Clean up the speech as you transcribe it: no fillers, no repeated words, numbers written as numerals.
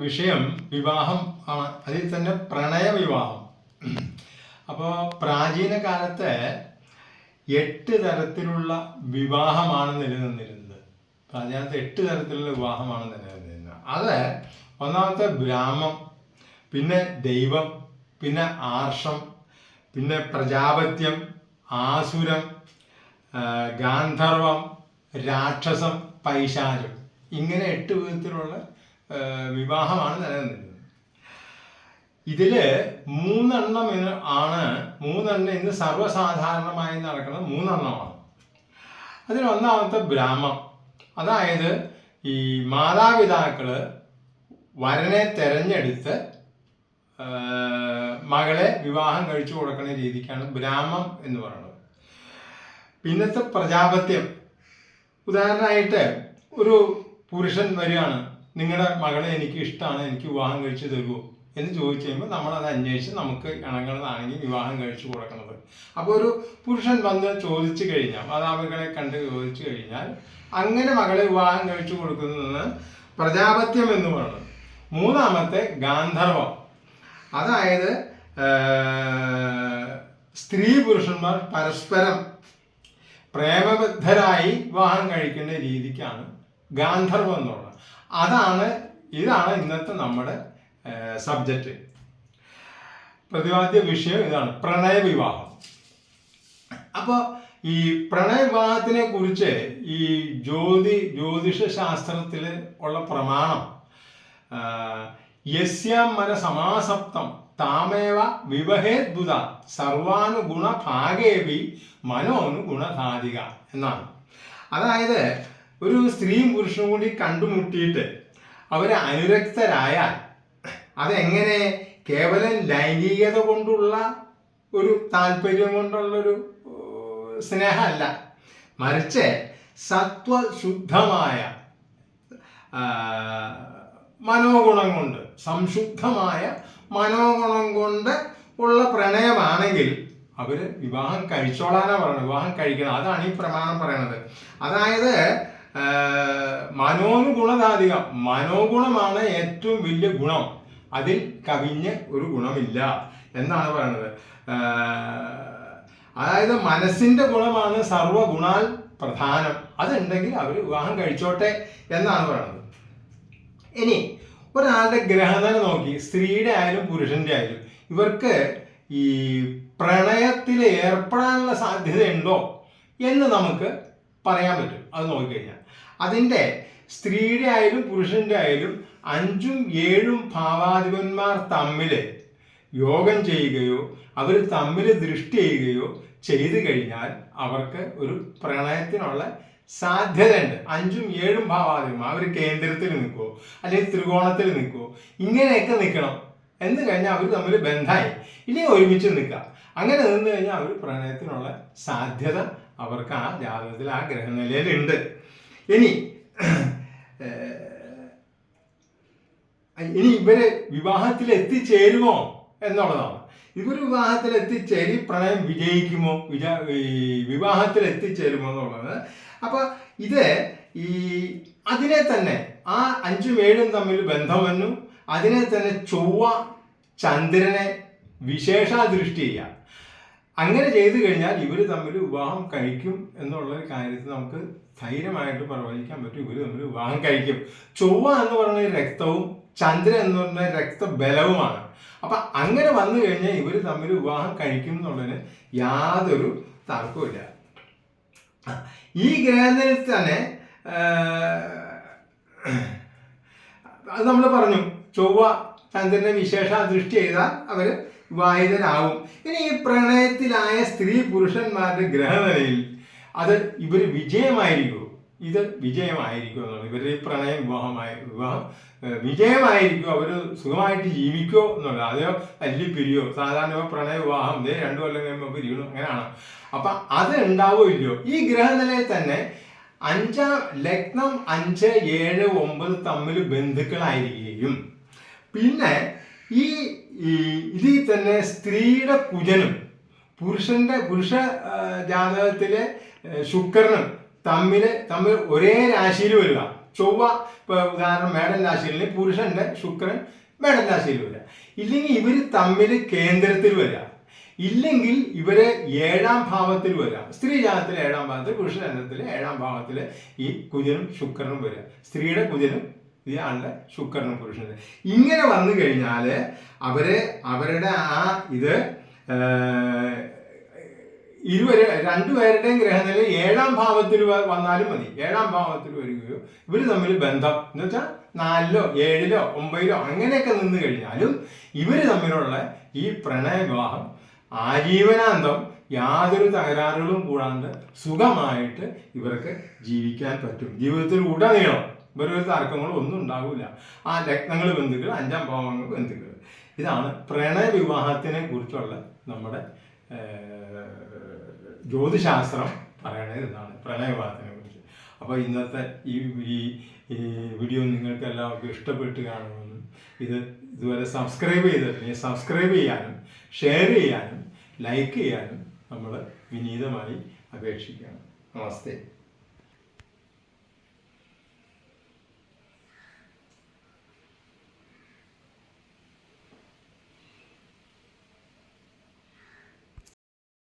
വിഷയം വിവാഹം ആണ്. അതിൽ തന്നെ പ്രണയ വിവാഹം. അപ്പോൾ പ്രാചീന കാലത്ത് 8 തരത്തിലുള്ള വിവാഹമാണ് നിലനിന്നിരുന്നത്. പ്രാചീനത്ത് 8 തരത്തിലുള്ള വിവാഹമാണ് നിലനിന്നിരുന്നത്. അത് ഒന്നാമത്തെ ബ്രാഹ്മം, പിന്നെ ദൈവം, പിന്നെ ആർഷം, പിന്നെ പ്രജാപത്യം, ആസുരം, ഗാന്ധർവം, രാക്ഷസം, പൈശാചം. ഇങ്ങനെ 8 വിധത്തിലുള്ള വിവാഹമാണ് നിലനിന്നിരുന്നത്. ഇതില് 3 ഇന്ന് സർവ്വസാധാരണമായി നടക്കുന്ന 3 അതിൽ ഒന്നാമത്തെ ബ്രാഹ്മം. അതായത് ഈ മാതാപിതാക്കള് വരനെ തെരഞ്ഞെടുത്ത് മകളെ വിവാഹം കഴിച്ചു കൊടുക്കുന്ന രീതിക്കാണ് ബ്രാഹ്മം എന്ന് പറയുന്നത്. പിന്നത്തെ പ്രജാപത്യം. ഉദാഹരണമായിട്ട് ഒരു പുരുഷൻ വരികയാണ്, നിങ്ങളുടെ മകളെ എനിക്ക് ഇഷ്ടമാണ്, എനിക്ക് വിവാഹം കഴിച്ചു തരുമോ എന്ന് ചോദിച്ചു കഴിയുമ്പോൾ നമ്മളത് അന്വേഷിച്ച് നമുക്ക് ഇണങ്ങുന്നതാണെങ്കിൽ വിവാഹം കഴിച്ചു കൊടുക്കുന്നത്. അപ്പോൾ ഒരു പുരുഷൻ വന്ന് ചോദിച്ചു കഴിഞ്ഞാൽ, മാതാപിതാക്കളെ കണ്ട് ചോദിച്ചു കഴിഞ്ഞാൽ അങ്ങനെ മകളെ വിവാഹം കഴിച്ചു കൊടുക്കുന്നതാണ് പ്രജാപത്യം എന്ന് പറയുന്നത്. മൂന്നാമത്തെ ഗാന്ധർവം. അതായത് സ്ത്രീ പുരുഷന്മാർ പരസ്പരം പ്രേമബദ്ധരായി വിവാഹം കഴിക്കുന്ന രീതിക്കാണ് ഗാന്ധർവം എന്നുള്ളത്. ഇതാണ് ഇന്നത്തെ നമ്മുടെ സബ്ജക്റ്റ്. പ്രതിപാദ്യ വിഷയം ഇതാണ്, പ്രണയ വിവാഹം. അപ്പോൾ ഈ പ്രണയ വിവാഹത്തിനെ കുറിച്ച് ഈ ജ്യോതിഷ ശാസ്ത്രത്തിൽ ഉള്ള പ്രമാണം യസ്യാം മന സമാസപ്തം താമേവ വിവഹേദ്ഭുത സർവാനുഗുണ ഭാഗേവി മനോനുഗുണധാതിക എന്നാണ്. അതായത് ഒരു സ്ത്രീയും പുരുഷനും കൂടി കണ്ടുമുട്ടിയിട്ട് അവരെ അനുരക്തരായാൽ അതെങ്ങനെ കേവലം ലൈംഗികത കൊണ്ടുള്ള ഒരു താല്പര്യം കൊണ്ടുള്ളൊരു സ്നേഹമല്ല, മറിച്ച് സത്വശുദ്ധമായ മനോഗുണം കൊണ്ട്, സംശുദ്ധമായ മനോഗുണം കൊണ്ട് ഉള്ള പ്രണയമാണെങ്കിൽ അവര് വിവാഹം കഴിച്ചോളാനാണ് പറയുന്നത്, വിവാഹം കഴിക്കണം. അതാണ് ഈ പ്രമാണം പറയണത്. അതായത് മനോനുഗുണധാധികം, മനോഗുണമാണ് ഏറ്റവും വലിയ ഗുണം, അതിൽ കവിഞ്ഞ് ഒരു ഗുണമില്ല എന്നാണ് പറയുന്നത്. അതായത് മനസ്സിന്റെ ഗുണമാണ് സർവഗുണാൽ പ്രധാനം, അതുണ്ടെങ്കിൽ അവർ വിവാഹം കഴിച്ചോട്ടെ എന്നാണ് പറയുന്നത്. ഇനി ഒരാളുടെ ഗ്രഹനില നോക്കി, സ്ത്രീയുടെ ആയാലും പുരുഷന്റെ ആയാലും, ഇവർക്ക് ഈ പ്രണയത്തിൽ ഏർപ്പെടാനുള്ള സാധ്യതയുണ്ടോ എന്ന് നമുക്ക് പറയാൻ പറ്റും. അത് നോക്കിക്കഴിഞ്ഞാൽ അതിൻ്റെ സ്ത്രീയുടെ ആയാലും പുരുഷന്റെ ആയാലും 5ഉം 7ഉം ഭാവാധിപന്മാർ തമ്മിൽ യോഗം ചെയ്യുകയോ അവർ തമ്മിൽ ദൃഷ്ടി ചെയ്യുകയോ ചെയ്തു കഴിഞ്ഞാൽ അവർക്ക് ഒരു പ്രണയത്തിനുള്ള സാധ്യതയുണ്ട്. 5ഉം 7ഉം ഭാവാധിപന്മാർ അവർ കേന്ദ്രത്തിൽ നിൽക്കുമോ അല്ലെങ്കിൽ ത്രികോണത്തിൽ നിൽക്കുമോ, ഇങ്ങനെയൊക്കെ നിൽക്കണം എന്ന് കഴിഞ്ഞാൽ അവർ തമ്മിൽ ബന്ധമായി, ഇനി ഒരുമിച്ച് നിൽക്കാം. അങ്ങനെ നിന്ന് കഴിഞ്ഞാൽ അവർ പ്രണയത്തിനുള്ള സാധ്യത അവർക്ക് ആ ജാതകത്തിൽ, ആ ഗ്രഹനിലയിലുണ്ട്. ഇനി ഇവര് വിവാഹത്തിൽ എത്തിച്ചേരുമോ എന്നുള്ളതാണ്. ഇവർ വിവാഹത്തിൽ എത്തിച്ചേരി പ്രണയം വിജയിക്കുമോ, വിവാഹത്തിൽ എത്തിച്ചേരുമോ എന്നുള്ളത്. അപ്പൊ ഇത് അതിനെ തന്നെ ആ 5ഉം 7ഉം തമ്മിൽ ബന്ധം വന്നു, അതിനെ തന്നെ ചൊവ്വ ചന്ദ്രനെ വിശേഷാദൃഷ്ടി ചെയ്യാം. അങ്ങനെ ചെയ്തു കഴിഞ്ഞാൽ ഇവർ തമ്മിൽ വിവാഹം കഴിക്കും എന്നുള്ള കാര്യത്തിൽ നമുക്ക് ധൈര്യമായിട്ട് പ്രവചിക്കാൻ പറ്റും. ഇവർ തമ്മിൽ വിവാഹം കഴിക്കും. ചൊവ്വ എന്ന് പറയുന്ന രക്തവും ചന്ദ്രൻ എന്ന് പറഞ്ഞ രക്തബലവുമാണ്. അപ്പൊ അങ്ങനെ വന്നു കഴിഞ്ഞാൽ ഇവർ തമ്മിൽ വിവാഹം കഴിക്കും എന്നുള്ളതിന് യാതൊരു തർക്കമില്ല. ഈ ഗ്രഹനിലയിൽ തന്നെ അത് നമ്മൾ പറഞ്ഞു, ചൊവ്വ ചന്ദ്രനെ വിശേഷാദൃഷ്ടി ചെയ്താൽ അവര് വിവാഹിതരാകും. ഇനി ഈ പ്രണയത്തിലായ സ്ത്രീ പുരുഷന്മാരുടെ ഗ്രഹനിലയിൽ അത് ഇവർ വിജയമായിരിക്കുമോ? ഇത് വിജയമായിരിക്കും എന്നുള്ളത്. ഇവരുടെ ഈ വിവാഹം വിജയമായിരിക്കും, അവർ സുഖമായിട്ട് ജീവിക്കോ എന്നുള്ളത്. അതെയോ അല്ലി പിരിയോ? സാധാരണ പ്രണയ വിവാഹം 2 കൊല്ലം കഴിയുമ്പോൾ പിരിയണം, അങ്ങനെയാണ്. അപ്പൊ അത് ഉണ്ടാവോ ഇല്ലയോ? ഈ ഗ്രഹനിലയിൽ തന്നെ 5ാം ലഗ്നം 5, 7, 9 തമ്മിൽ ബന്ധുക്കളായിരിക്കുകയും പിന്നെ ഇതിൽ തന്നെ സ്ത്രീയുടെ കുജനും പുരുഷ ജാതകത്തിലെ ശുക്രനും തമ്മിൽ ഒരേ രാശിയിൽ വരിക. ചൊവ്വ ഇപ്പോൾ ഉദാഹരണം മേടൻ രാശിയിൽ പുരുഷന്റെ ശുക്രൻ മേടൻ രാശിയിൽ വരിക, ഇല്ലെങ്കിൽ ഇവർ തമ്മിൽ കേന്ദ്രത്തിൽ വരിക, ഇല്ലെങ്കിൽ ഇവര് 7ാം ഭാവത്തിൽ വരാം. സ്ത്രീ ജാതത്തിൽ 7ാം ഭാവത്തിൽ, പുരുഷ ജാതത്തിൽ 7ാം ഭാവത്തിൽ ഈ കുജനും ശുക്രനും വരിക. സ്ത്രീയുടെ കുജനും ഇയാളുടെ ശുക്രനും പുരുഷനും ഇങ്ങനെ വന്നു കഴിഞ്ഞാൽ അവരുടെ ആ ഇത് രണ്ടുപേരുടെയും ഗ്രഹനില 7ാം ഭാവത്തിൽ വന്നാലും മതി. 7ാം ഭാവത്തിൽ വരികയോ ഇവർ തമ്മിൽ ബന്ധം എന്ന് വെച്ചാൽ 4ലോ 7ലോ 9ലോ അങ്ങനെയൊക്കെ നിന്ന് കഴിഞ്ഞാലും ഇവർ തമ്മിലുള്ള ഈ പ്രണയ വിവാഹം ആജീവനാന്തം യാതൊരു തകരാറുകളും കൂടാണ്ട് സുഖമായിട്ട് ഇവർക്ക് ജീവിക്കാൻ പറ്റും. ജീവിതത്തിൽ ഉടനീളം ഇവരൊരു തർക്കങ്ങളും ഒന്നും ഉണ്ടാവില്ല. ആ ലഗ്നങ്ങൾ ബന്ധുക്കൾ, 5ാം ഭാവങ്ങൾ ബന്ധുക്കൾ. ഇതാണ് പ്രണയ വിവാഹത്തിനെ കുറിച്ചുള്ള നമ്മുടെ ജ്യോതിശാസ്ത്രം പറയണത്. ഇതാണ് പ്രണയ വിവാഹത്തിനെ കുറിച്ച്. അപ്പോൾ ഇന്നത്തെ ഈ വീഡിയോ നിങ്ങൾക്ക് എല്ലാവർക്കും ഇഷ്ടപ്പെട്ട് കാണുമെന്നും ഇതുവരെ സബ്സ്ക്രൈബ് ചെയ്തിട്ടുണ്ടെങ്കിൽ സബ്സ്ക്രൈബ് ചെയ്യാനും ഷെയർ ചെയ്യാനും ലൈക്ക് ചെയ്യാനും നമ്മൾ വിനീതമായി അപേക്ഷിക്കുകയാണ്. നമസ്തേ.